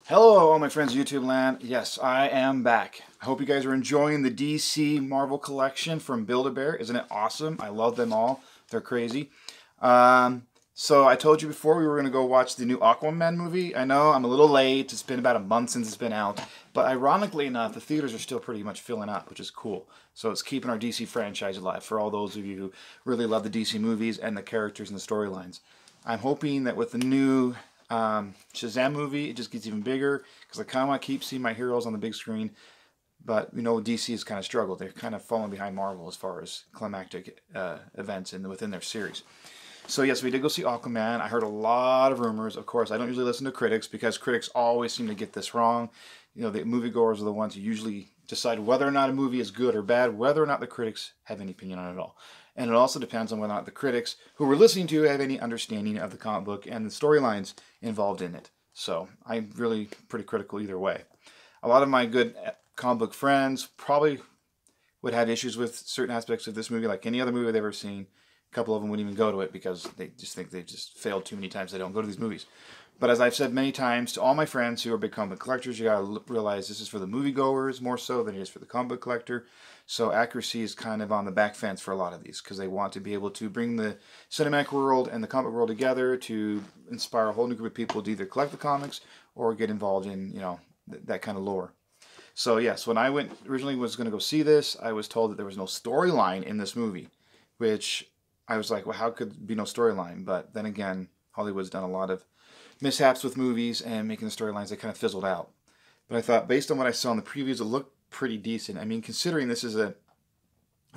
Hello, all my friends of YouTube land. Yes, I am back. I hope you guys are enjoying the DC Marvel collection from Build-A-Bear. Isn't it awesome? I love them all. They're crazy. So I told you before we were going to go watch the new Aquaman movie. I know I'm a little late. It's been about a month since it's been out. But ironically enough, the theaters are still pretty much filling up, which is cool. So it's keeping our DC franchise alive for all those of you who really love the DC movies and the characters and the storylines. I'm hoping that with the new Shazam movie, it just gets even bigger, because I kind of want to keep seeing my heroes on the big screen. But you know, DC has kind of struggled. They're kind of falling behind Marvel as far as climactic events within their series. So yes, we did go see Aquaman. I heard a lot of rumors. Of course, I don't usually listen to critics because critics always seem to get this wrong. You know, the moviegoers are the ones who usually decide whether or not a movie is good or bad, whether or not the critics have any opinion on it at all. And it also depends on whether or not the critics who we're listening to have any understanding of the comic book and the storylines involved in it. So I'm really pretty critical either way. A lot of my good comic book friends probably would have issues with certain aspects of this movie, like any other movie they've ever seen. A couple of them wouldn't even go to it because they just think they've just failed too many times. They don't go to these movies. But as I've said many times to all my friends who are big comic book collectors, you gotta realize this is for the moviegoers more so than it is for the comic book collector. So accuracy is kind of on the back fence for a lot of these, because they want to be able to bring the cinematic world and the comic world together to inspire a whole new group of people to either collect the comics or get involved in, you know, that kind of lore. So yes, when I originally was going to go see this, I was told that there was no storyline in this movie, which I was like, well, how could there be no storyline? But then again, Hollywood's done a lot of mishaps with movies and making the storylines, they kind of fizzled out. But I thought, based on what I saw in the previews, it looked pretty decent. I mean, considering this is a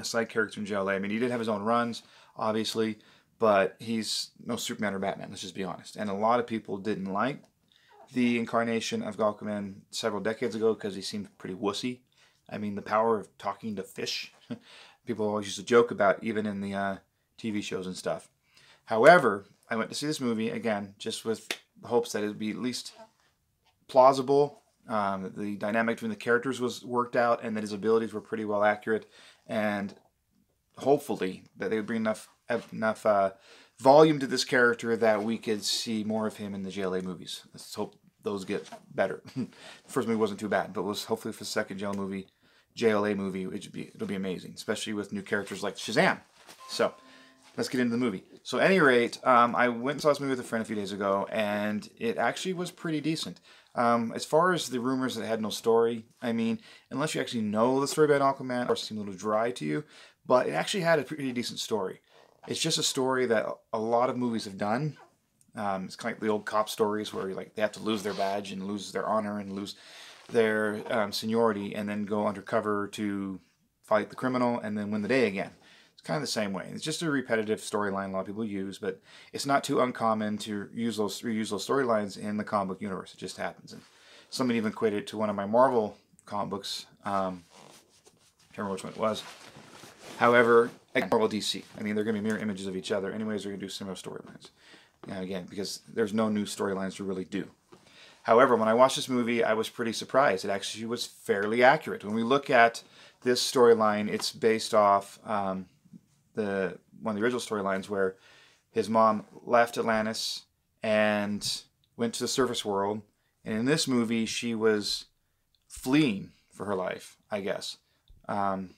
side character in JLA, I mean, he did have his own runs, obviously, but he's no Superman or Batman, let's just be honest. And a lot of people didn't like the incarnation of Aquaman several decades ago because he seemed pretty wussy. I mean, the power of talking to fish, people always used to joke about, even in the TV shows and stuff. However, I went to see this movie, again, just with the hopes that it would be at least plausible, the dynamic between the characters was worked out, and that his abilities were pretty well accurate, and hopefully that they would bring enough volume to this character that we could see more of him in the JLA movies. Let's hope those get better. The first movie wasn't too bad, but was hopefully for the second JLA movie, it'll be amazing, especially with new characters like Shazam. So let's get into the movie. So at any rate, I went and saw this movie with a friend a few days ago, and it actually was pretty decent. As far as the rumors that it had no story, I mean, unless you actually know the story about Aquaman, it seemed a little dry to you, but it actually had a pretty decent story. It's just a story that a lot of movies have done. It's kind of like the old cop stories where like they have to lose their badge and lose their honor and lose their seniority and then go undercover to fight the criminal and then win the day again. Kind of the same way. It's just a repetitive storyline a lot of people use, but it's not too uncommon to reuse those storylines in the comic book universe. It just happens. And somebody even equated it to one of my Marvel comic books. I can't remember which one it was. However, Marvel DC. I mean, they're going to be mirror images of each other. Anyways, they're going to do similar storylines. Again, because there's no new storylines to really do. However, when I watched this movie, I was pretty surprised. It actually was fairly accurate. When we look at this storyline, it's based off one of the original storylines where his mom left Atlantis and went to the surface world, and in this movie she was fleeing for her life, I guess, and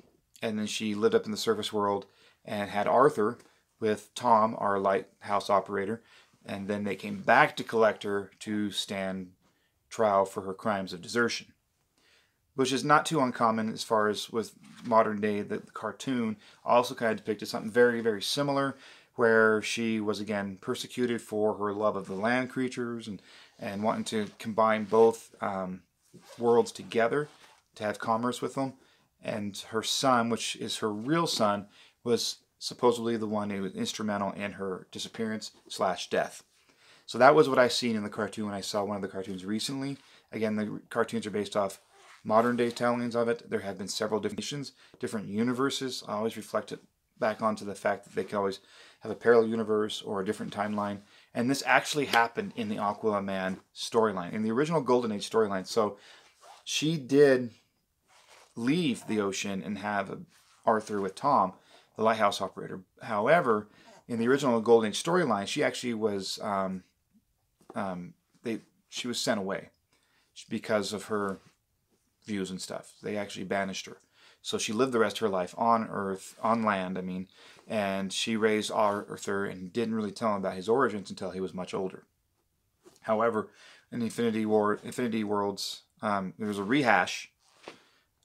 then she lived up in the surface world and had Arthur with Tom, our lighthouse operator, and then they came back to collect her to stand trial for her crimes of desertion, which is not too uncommon as far as with modern day. The cartoon also kind of depicted something very, very similar, where she was again persecuted for her love of the land creatures and wanting to combine both worlds together to have commerce with them. And her son, which is her real son, was supposedly the one who was instrumental in her disappearance/death. So that was what I seen in the cartoon when I saw one of the cartoons recently. Again, the cartoons are based off modern day tellings of it. There have been several different universes. I always reflect it back onto the fact that they can always have a parallel universe or a different timeline. And this actually happened in the Aquaman storyline, in the original Golden Age storyline. So she did leave the ocean and have Arthur with Tom, the lighthouse operator. However, in the original Golden Age storyline, she actually was she was sent away. because of her views and stuff. They actually banished her. So she lived the rest of her life on Earth, on land, I mean, and she raised Arthur and didn't really tell him about his origins until he was much older. However, in Infinity Worlds, there was a rehash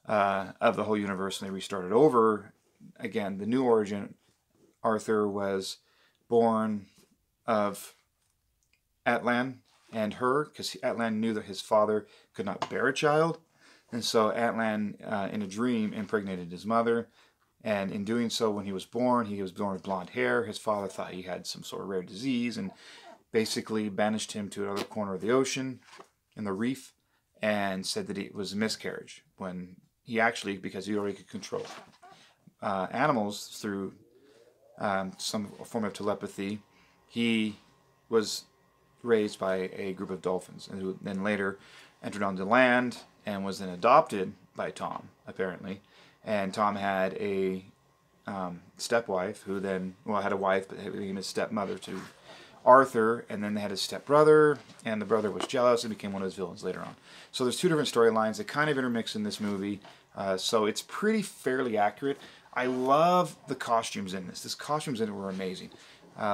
of the whole universe, and they restarted over. Again, the new origin, Arthur was born of Atlan and her, because Atlan knew that his father could not bear a child. And so Atlan, in a dream, impregnated his mother. And in doing so, when he was born with blonde hair. His father thought he had some sort of rare disease and basically banished him to another corner of the ocean, in the reef, and said that it was a miscarriage. When he actually, because he already could control animals through some form of telepathy, he was raised by a group of dolphins, and who then later entered onto land and was then adopted by Tom, apparently. And Tom had a stepwife who then, well, had a wife, but became his stepmother to Arthur, and then they had his stepbrother, and the brother was jealous and became one of his villains later on. So there's two different storylines that kind of intermix in this movie, so it's pretty fairly accurate. I love the costumes in this. These costumes in it were amazing.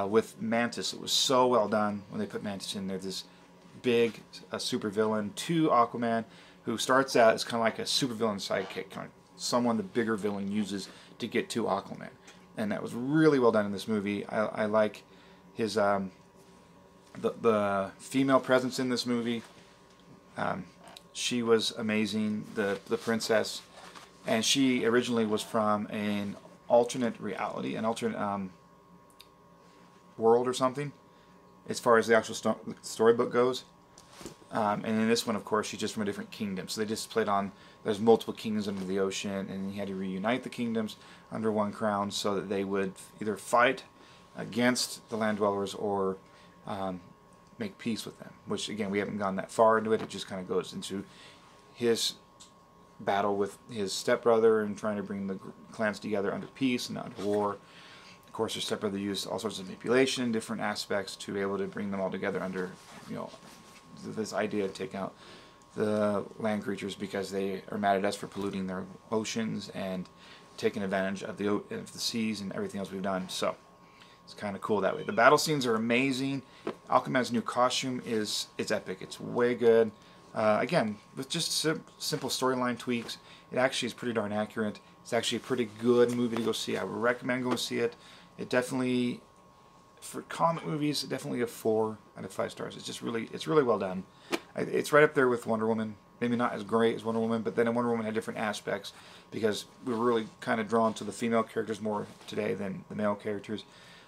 With Mantis, it was so well done when they put Mantis in there. This big super villain to Aquaman, who starts out as kind of like a supervillain sidekick, kind of someone the bigger villain uses to get to Aquaman. And that was really well done in this movie. I like his the female presence in this movie. She was amazing, the princess, and she originally was from an alternate reality, an alternate world or something, as far as the actual storybook goes. And in this one, of course, she's just from a different kingdom. So they just played on, there's multiple kingdoms under the ocean, and he had to reunite the kingdoms under one crown so that they would either fight against the land dwellers or make peace with them. Which, again, we haven't gone that far into it. It just kind of goes into his battle with his stepbrother and trying to bring the clans together under peace and not under war. Of course, his stepbrother used all sorts of manipulation in different aspects to be able to bring them all together under, you know, this idea of taking out the land creatures because they are mad at us for polluting their oceans and taking advantage of the seas and everything else we've done. So it's kind of cool that way. The battle scenes are amazing. Aquaman's new costume it's epic. It's way good. Again, with just simple storyline tweaks, it actually is pretty darn accurate. It's actually a pretty good movie to go see. I would recommend going see it. It definitely, for comic movies, definitely a 4 out of 5 stars. It's really well done. It's right up there with Wonder Woman. Maybe not as great as Wonder Woman, but then Wonder Woman had different aspects because we were really kind of drawn to the female characters more today than the male characters.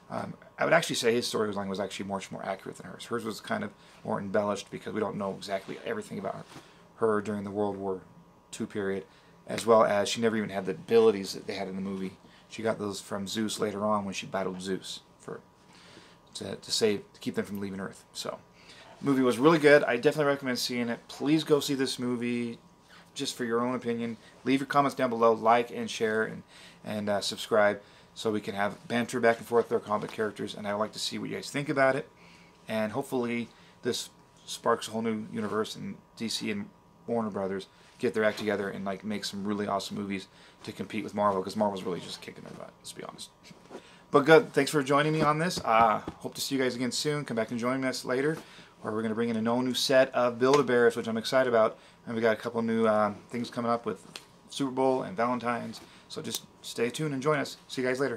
I would actually say his storyline was actually much more accurate than hers. Hers was kind of more embellished because we don't know exactly everything about her during the World War II period, as well as she never even had the abilities that they had in the movie. She got those from Zeus later on when she battled Zeus to keep them from leaving Earth. So, the movie was really good. I definitely recommend seeing it. Please go see this movie, just for your own opinion. Leave your comments down below, like and share, and subscribe, so we can have banter back and forth with our comic characters. And I would like to see what you guys think about it. And hopefully, this sparks a whole new universe, and DC and Warner Brothers get their act together and make some really awesome movies to compete with Marvel, because Marvel's really just kicking their butt, let's be honest. But good, thanks for joining me on this. Hope to see you guys again soon. Come back and join us later, where we're going to bring in a new set of Build-A-Bears, which I'm excited about. And we got a couple new things coming up with Super Bowl and Valentine's. So just stay tuned and join us. See you guys later.